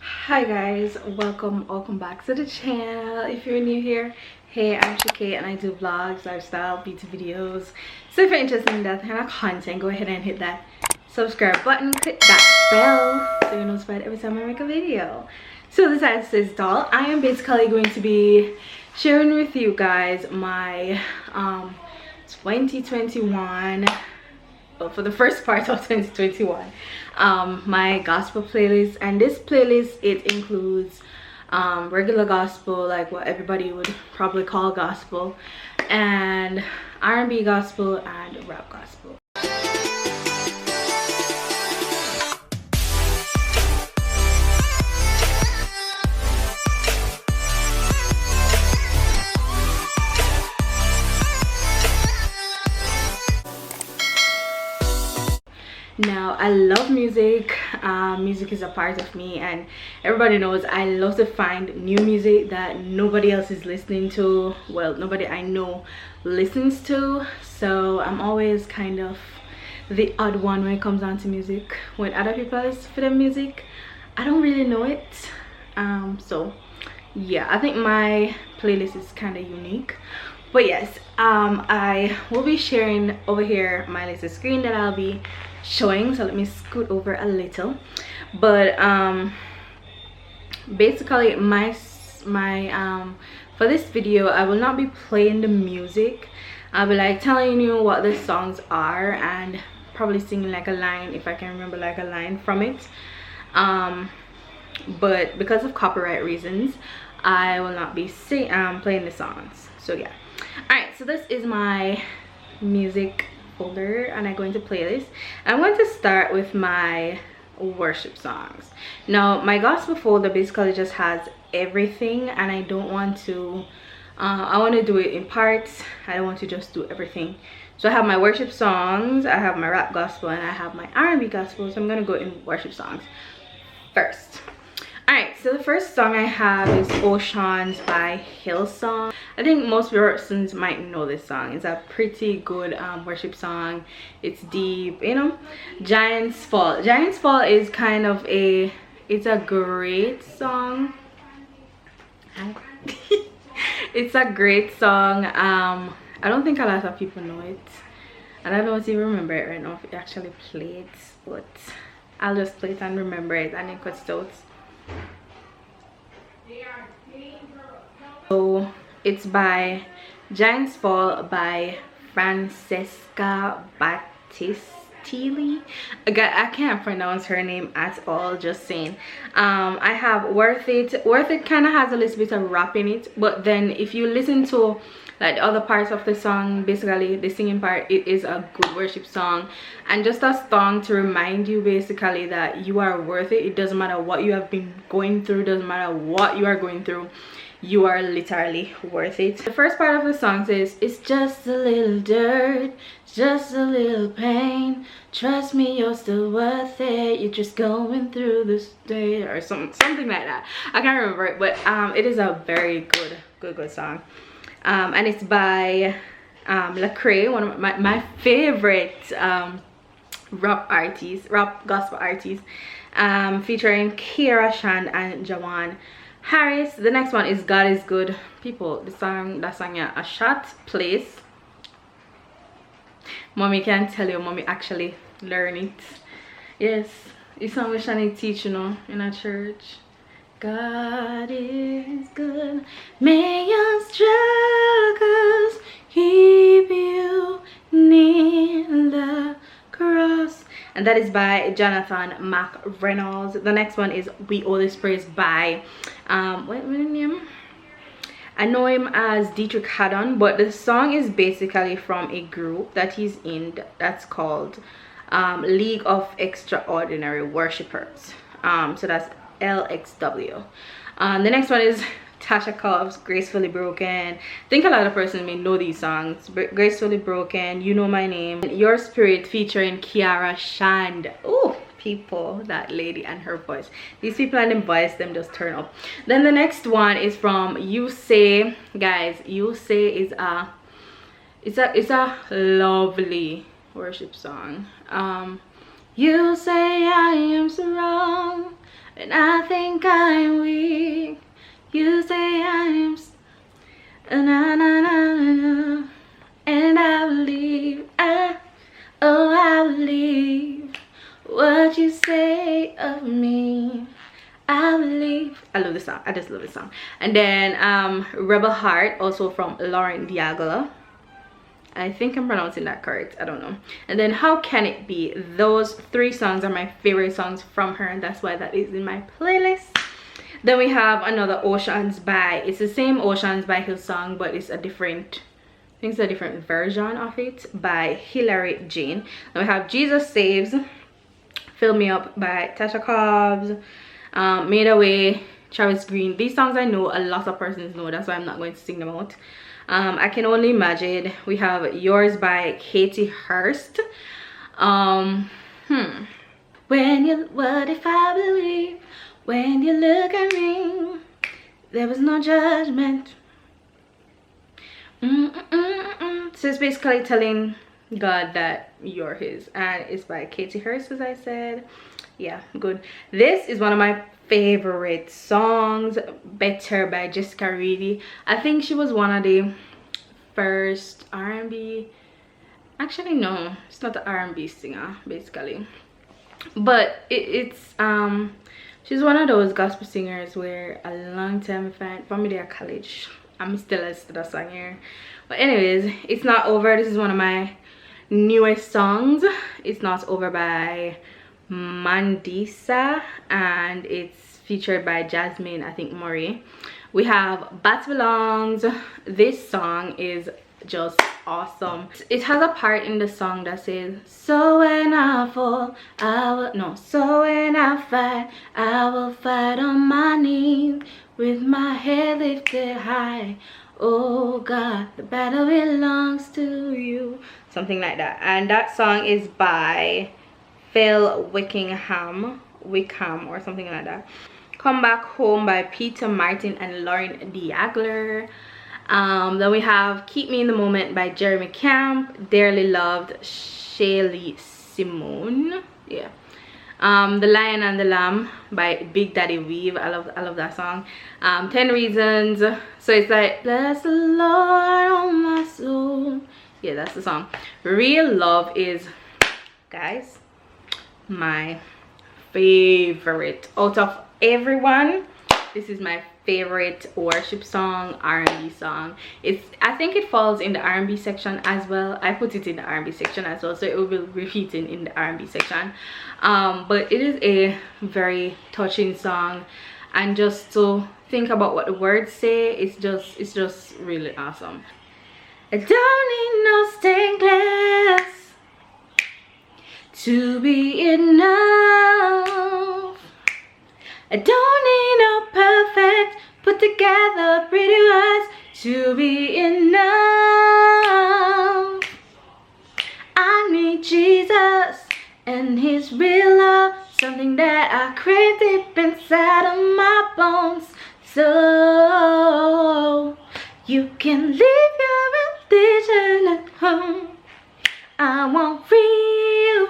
Hi guys, welcome back to the channel. If you're new here, hey, I'm Shakay and I do vlogs, lifestyle, beauty videos. So if you're interested in that kind of content, go ahead and hit that subscribe button, click that bell so you're notified every time I make a video. So this is this doll. I am basically going to be sharing with you guys my 2021, well, for the first part of 2021, my gospel playlist. And this playlist, it includes regular gospel, like what everybody would probably call gospel, and R&B gospel and rap gospel. Now, I love music. Music is a part of me, and everybody knows I love to find new music that nobody else is listening to. Well, nobody I know listens to, so I'm always kind of the odd one when it comes down to music. When other people listen for their music, I don't really know it. So yeah, I think my playlist is kind of unique. But yes, I will be sharing over here my little screen that I'll be showing. So let me scoot over a little. But basically my for this video, I will not be playing the music. I'll be like telling you what the songs are and probably singing like a line, if I can remember like a line from it. But because of copyright reasons, I will not be playing the songs. So yeah. Alright, so this is my music folder and I'm going to play this. I'm going to start with my worship songs. Now, my gospel folder basically just has everything, and I don't want to I want to do it in parts. I don't want to just do everything. So I have my worship songs, I have my rap gospel, and I have my R&B gospel. So I'm going to go in worship songs first. Alright, so the first song I have is Oceans by Hillsong. I think most persons might know this song. It's a pretty good worship song. It's deep, you know. Giants Fall. Giants Fall is kind of it's a great song. It's a great song. I don't think a lot of people know it. And I don't even remember it right now if it actually played. But I'll just play it and remember it and then cut it out. So it's by Giants Fall by Francesca Battistelli. I can't pronounce her name at all, just saying. I have Worth It. Worth It kind of has a little bit of rap in it, but then if you listen to like the other parts of the song, basically the singing part, it is a good worship song and just a song to remind you basically that you are worth it. It doesn't matter what you have been going through, doesn't matter what you are going through, you are literally worth it. The first part of the song says, it's just a little dirt, just a little pain, trust me, you're still worth it, you're just going through this day, or something like that. I can't remember it, but it is a very good song. And it's by Lecrae, one of my favorite rap gospel artists, featuring Kiara Shand and Jawan Harris. The next one is God is Good. People, that song, yeah, a shot place. Mommy can tell you, mommy actually learn it. Yes, it's not which I need teach, you know, in a church. God is good, may your struggles keep you near the cross. And that is by Jonathan McReynolds. The next one is We Owe This Praise by what's his name? I know him as Dietrich Haddon, but the song is basically from a group that he's in that's called League of Extraordinary Worshippers. So that's LXW. The next one is Tasha Cobbs, Gracefully Broken. I think a lot of persons may know these songs. Gracefully Broken, You Know My Name, Your Spirit featuring Kiara Shand. Oh, people, that lady and her voice. These people and them voice, them just turn up. Then the next one is from You Say. Guys, You Say is it's a lovely worship song. You say I am so wrong, when I think I'm weak. You say I'm na na na na, and I believe. I believe what you say of me. I believe. I love this song. I just love this song. And then Rebel Heart, also from Lauren Diagla. I think I'm pronouncing that correct. I don't know. And then How Can It Be? Those 3 songs are my favorite songs from her, and that's why that is in my playlist. Then we have another Oceans by, it's the same Oceans by Hill song, but it's a different, I think it's a different version of it, by Hilary Jane. Then we have Jesus Saves, Fill Me Up by Tasha Cobbs, Made Away, Travis Green. These songs I know a lot of persons know, that's why I'm not going to sing them out. I Can Only Imagine. We have Yours by Katie Hurst. When you, what if I believe when you look at me, there was no judgment. So it's basically telling God that you're his, and it's by Katie Hurst, as I said. Yeah, good. This is one of my favorite songs, Better by Jessica Reedy. I think she was one of the first R&B, actually no, it's not the R&B singer basically, but it's she's one of those gospel singers where a long time from me there college, I'm still a song here. But anyways, It's Not Over. This is one of my newest songs. It's Not Over by Mandisa, and it's featured by Jasmine, I think, Murray. We have Bat Belongs. This song is just awesome. It has a part in the song that says, so when I fall, I will, no, so when I fight, I will fight on my knees with my head lifted high. Oh God, the battle belongs to you. Something like that. And that song is by Phil Wickham or something like that. Come Back Home by Peter Martin and Lauren Diagler. Then we have Keep Me in the Moment by Jeremy Camp. Dearly Loved, Shaylee Simone. Yeah. The Lion and the Lamb by Big Daddy Weave. I love that song. 10 Reasons. So it's like, bless the Lord on my soul. Yeah, that's the song. Real Love is, guys, my favorite out of everyone. This is my favorite worship song, R&B song. I think it falls in the R&B section as well. I put it in the R&B section as well, so it will be repeating in the R&B section. But it is a very touching song, and just to think about what the words say, it's just really awesome. I don't need no stained glass to be enough. I don't need no perfect, put together pretty words to be enough. I need Jesus and his real love, something that I crave deep inside of my bones. So you can leave your religion at home. I want real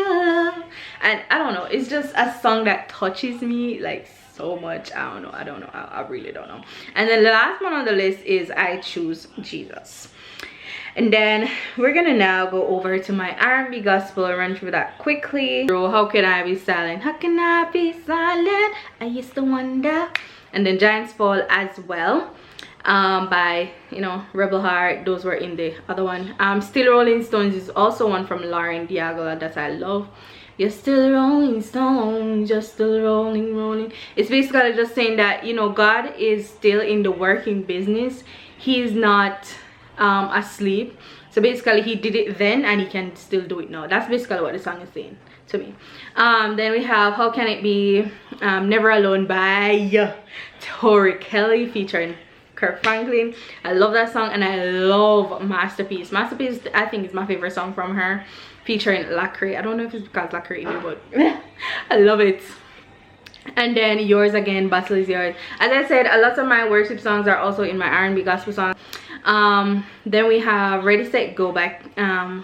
love. And I don't know, it's just a song that touches me like so much. I don't know, I really don't know. And then the last one on the list is I Choose Jesus. And then we're gonna now go over to my R&B gospel and run through that quickly. How Can I Be Silent? How can I be silent? I used to wonder. And then Giants Fall as well, by, you know, Rebel Heart. Those were in the other one. Still Rolling Stones is also one from Lauren Diagla that I love. You're still rolling stone, just still rolling. It's basically just saying that, you know, God is still in the working business. He is not asleep. So basically he did it then and he can still do it now. That's basically what the song is saying to me. Then we have How Can It Be, Never Alone by Tori Kelly featuring Kirk Franklin. I love that song, and I love Masterpiece. Masterpiece, I think, is my favorite song from her, featuring Lacrae. I don't know if it's because Lacrae in it, but I love it. And then Yours Again, Battle Is Yours. As I said, a lot of my worship songs are also in my R&B gospel songs. Then we have Ready Set Go by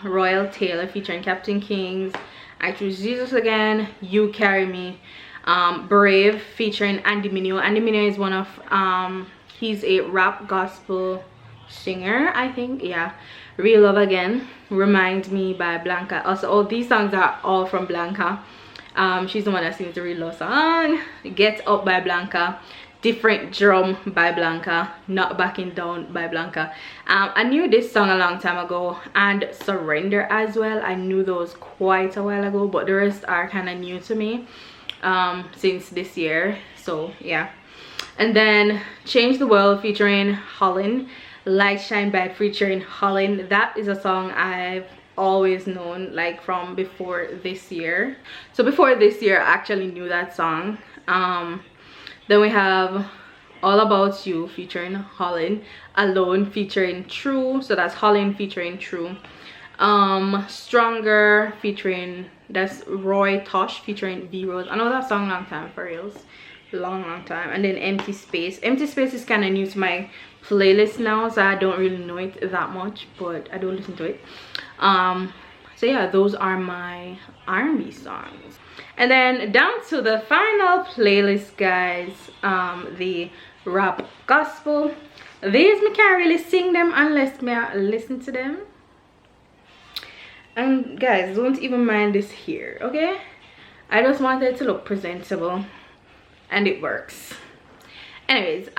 Royal Taylor featuring Captain Kings. I Choose Jesus Again, You Carry Me. Brave featuring Andy Mineo. Andy Mineo is one of he's a rap gospel singer, I think. Yeah. Real Love Again, Remind Me by Blanca. Also, all these songs are all from Blanca. She's the one that sings the Real Love song. Get Up by Blanca, Different Drum by Blanca, Not Backing Down by Blanca. I knew this song a long time ago, and Surrender as well. I knew those quite a while ago, but the rest are kind of new to me since this year. So yeah. And then Change the World featuring Holland, Light Shine Bright featuring Holland. That is a song I've always known, like from before this year. So before this year I actually knew that song. Then we have All About You featuring Holland, Alone featuring True, so that's Holland featuring True. Stronger featuring, that's Roy Tosh featuring V Rose. I know that song long time, for reals, long time. And then Empty Space. Empty Space is kind of new to my playlist now, so I don't really know it that much, but I do listen to it. So yeah, those are my R&B songs. And then down to the final playlist, guys, the rap gospel. These me can't really sing them unless me listen to them. And guys, don't even mind this here, okay? I just want it to look presentable, and it works. Anyways,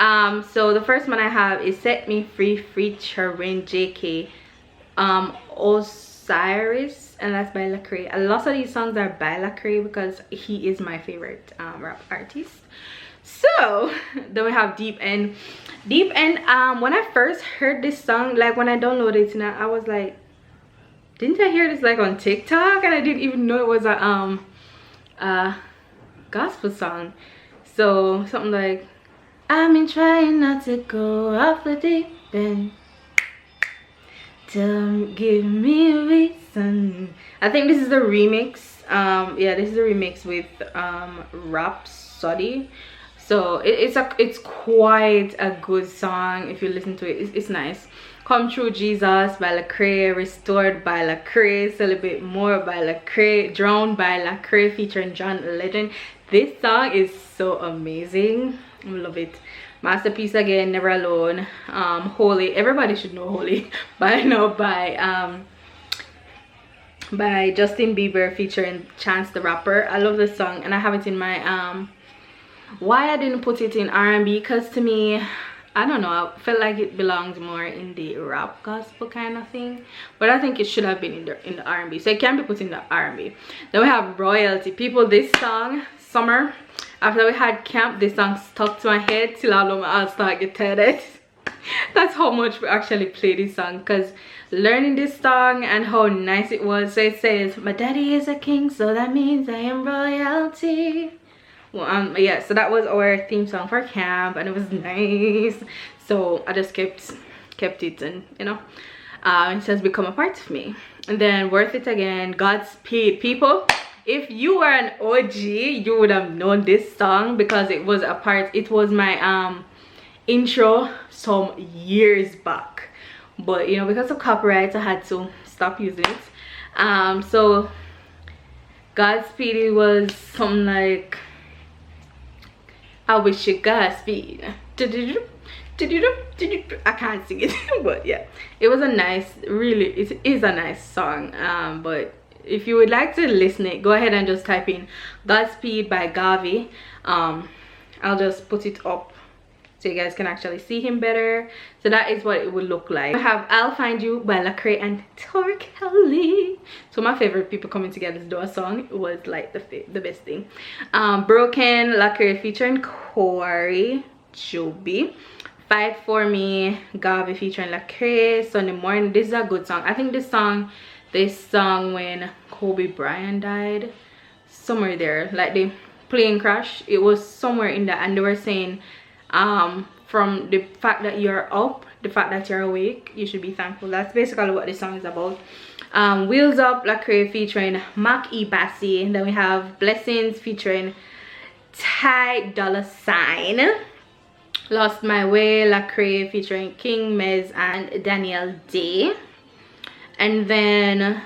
so the first one I have is Set Me Free featuring JK Osiris, and that's by Lecrae. A lot of these songs are by Lecrae because he is my favorite rap artist. So then we have Deep End. Deep End, when I first heard this song, like when I downloaded it, and I was like, didn't I hear this like on TikTok? And I didn't even know it was a gospel song. So something like, I've been trying not to go off the deep end. Give me a reason. I think this is the remix. Yeah, this is the remix with Rhapsody. So it's quite a good song. If you listen to it, it's nice. Come True Jesus by Lecrae, Restored by Lecrae, Celebrate More by Lecrae, Drowned by Lecrae featuring John Legend. This song is so amazing. I love it. Masterpiece Again, Never Alone, Holy. Everybody should know Holy by now, by Justin Bieber featuring Chance the Rapper. I love this song, and I have it in my why I didn't put it in R&B, because to me, I don't know, I felt like it belongs more in the rap gospel kind of thing, but I think it should have been in the R&B, so it can be put in the R&B. Then we have Royalty. People, this song, Summer, after we had camp, this song stuck to my head till I'll start get tired. That's how much we actually play this song, because learning this song and how nice it was. So it says, my daddy is a king, so that means I am royalty. Well, yeah, so that was our theme song for camp, and it was nice. So I just kept it, and you know, it has become a part of me. And then Worth It Again, Godspeed. People, if you are an OG, you would have known this song, because it was my intro some years back, but you know, because of copyright I had to stop using it. So Godspeed, it was something like, I wish you Godspeed. I can't sing it, but yeah, it was a nice, really, it is a nice song. But if you would like to listen it, go ahead and just type in Godspeed by Gavi. I'll just put it up so you guys can actually see him better. So that is what it would look like. I have I'll Find You by Lecrae and Tori Kelly. So my favorite people coming together to do a song was like the best thing. Broken, Lecrae featuring Corey Joby. Fight For Me, Gavi featuring Lecrae. Sunday Morning. This is a good song. I think this song when Kobe Bryant died, somewhere there, like the plane crash, it was somewhere in that, and they were saying from the fact that you're up, the fact that you're awake, you should be thankful. That's basically what this song is about. Wheels Up, Lecrae featuring Mac E. Bassi. Then we have Blessings featuring Ty Dolla $ign. Lost My Way, Lecrae featuring King Mez and Danielle Day. And then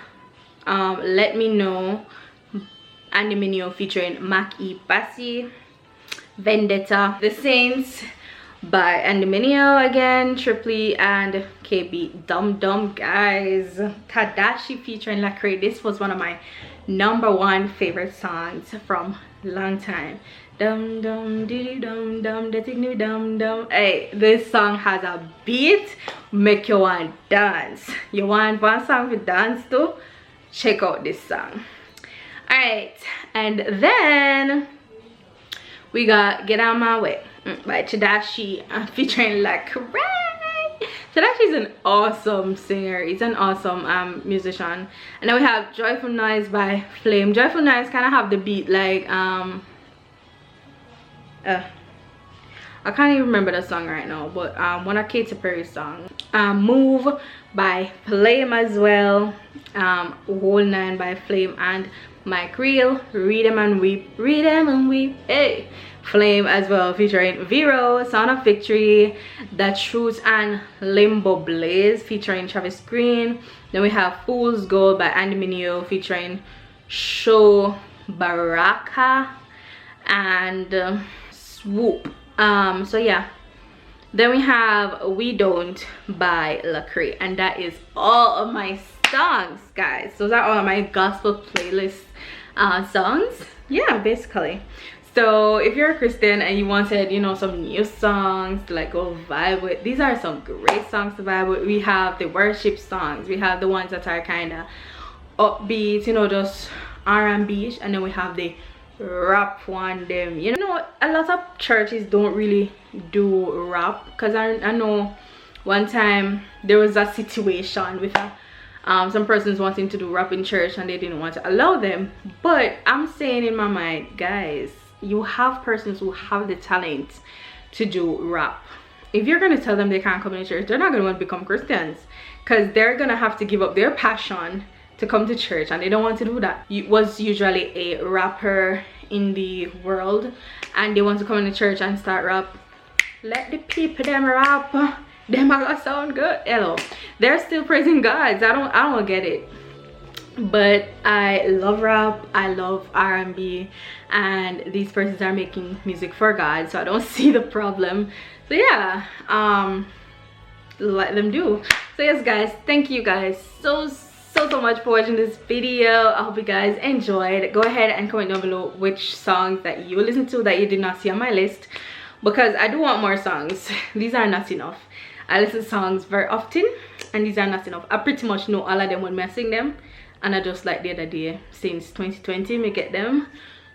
Let Me Know Andy Mineo featuring Mac E. Bassi. Vendetta, The Saints by Andy Mineo again, Triply and KB Dum Dum. Guys, Tadashi featuring Lecrae. This was one of my #1 favorite songs from long time. Dum dum dee dum dum, that's new dum dum. Hey, this song has a beat make you want dance. You want one song to dance to? Check out this song. Alright, and then we got Get Out My Way by Tadashi featuring Lecrae. Tadashi's an awesome singer. He's an awesome musician. And then we have Joyful Noise by Flame. Joyful Noise kind of have the beat like I can't even remember the song right now, but one of Katy Perry's songs. Move by Flame as well. Whole Nine by Flame and Mike Reel. Read 'em and Weep. Read 'em and Weep. Hey, Flame as well featuring Vero. Sound of Victory, The Truth and Limbo Blaze featuring Travis Green. Then we have Fool's Gold by Andy Mineo featuring Show Baraka and Swoop. So yeah, then we have We Don't by Lecrae, and that is all of my songs, guys. Those are all of my gospel playlist songs. Yeah, basically. So if you're a Christian and you wanted, you know, some new songs to like go vibe with, these are some great songs to vibe with. We have the worship songs, we have the ones that are kind of upbeat, you know, just R&B, and then we have the rap one. Them, you know, a lot of churches don't really do rap, because I know one time there was a situation with some persons wanting to do rap in church and they didn't want to allow them. But I'm saying in my mind, guys, you have persons who have the talent to do rap. If you're going to tell them they can't come to church, they're not going to want to become Christians, because they're going to have to give up their passion to come to church, and they don't want to do that. It was usually a rapper in the world and they want to come into church and start rap. Let the people them rap, them are gonna sound good. Hello, they're still praising God. I don't get it. But I love rap, I love R&B, and these persons are making music for God, so I don't see the problem. So yeah, let them do. So yes, guys, thank you guys so much for watching this video. I hope you guys enjoyed. Go ahead and comment down below which songs that you listen to that you did not see on my list, because I do want more songs. These are not enough. I listen to songs very often and these are not enough. I pretty much know all of them when I sing them, and I just like the other day since 2020 me get them.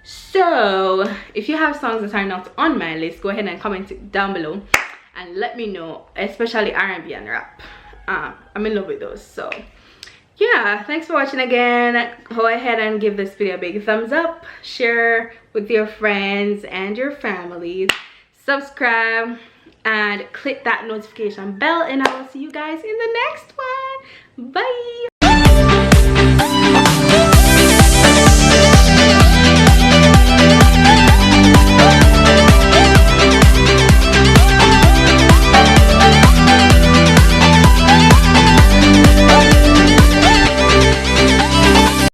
So if you have songs that are not on my list, go ahead and comment it down below and let me know, especially R&B and rap. I'm in love with those. So yeah, thanks for watching again. Go ahead and give this video a big thumbs up, share with your friends and your family, subscribe and click that notification bell, and I will see you guys in the next one. Bye.